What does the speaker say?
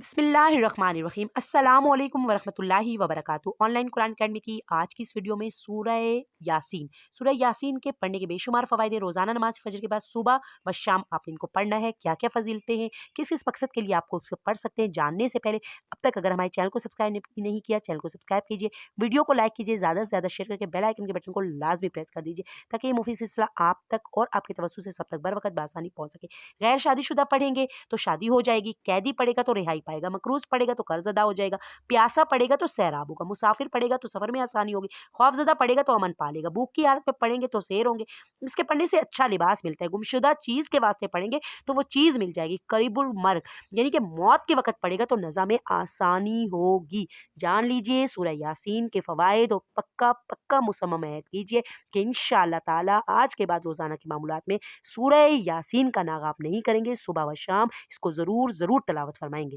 बिस्मिल्लाहिर्रहमानिर्रहीम अस्सलामुअलैकुम वरहमतुल्लाहि वबरकातुहू। ऑनलाइन कुरान अकेडमी की आज की इस वीडियो में सूरह यासीन के पढ़ने के बेशुमार फ़वाइद हैं। रोज़ाना नमाज फजर के बाद सुबह व शाम आप इनको पढ़ना है। क्या क्या फजीलतें हैं, किस किस मकसद के लिए आपको उसको पढ़ सकते हैं, जानने से पहले अब तक अगर हमारे चैनल को सब्सक्राइब नहीं किया, चैनल को सब्सक्राइब कीजिए, वीडियो को लाइक कीजिए, ज़्यादा से ज़्यादा शेयर करके बेल आइकन के बटन को लाजमी प्रेस कर दीजिए ताकि ये मुफीद सिलसिला आप तक और आपके तवज्जो से सब तक बर वक़्त बआसानी पहुँच सके। गैर शादीशुदा पढ़ेंगे तो शादी हो जाएगी, कैदी पढ़ेगा तो रिहाई पाएगा, मकरूज़ पढ़ेगा तो कर्ज़ अदा हो जाएगा, प्यासा पढ़ेगा तो सैराब होगा, मुसाफिर पढ़ेगा तो सफ़र में आसानी होगी, खौफ़ज़दा पढ़ेगा तो अमन पालेगा, भूख की हालत में पढ़ेंगे तो शेर होंगे। इसके पढ़ने से अच्छा लिबास मिलता है। गुमशुदा चीज़ के वास्ते पढ़ेंगे तो वो चीज़ मिल जाएगी। करीबुल मर्ग यानी कि मौत के वक़्त पढ़ेगा तो नज़ा में आसानी होगी। जान लीजिए सूरह यासीन के फ़वाइद और पक्का मुसम्मम अहद कीजिए कि इंशाअल्लाह ताला आज के बाद रोज़ाना के मामूलात में सूरह यासीन का नागा आप नहीं करेंगे। सुबह व शाम इसको ज़रूर तलावत फ़रमाएँगे।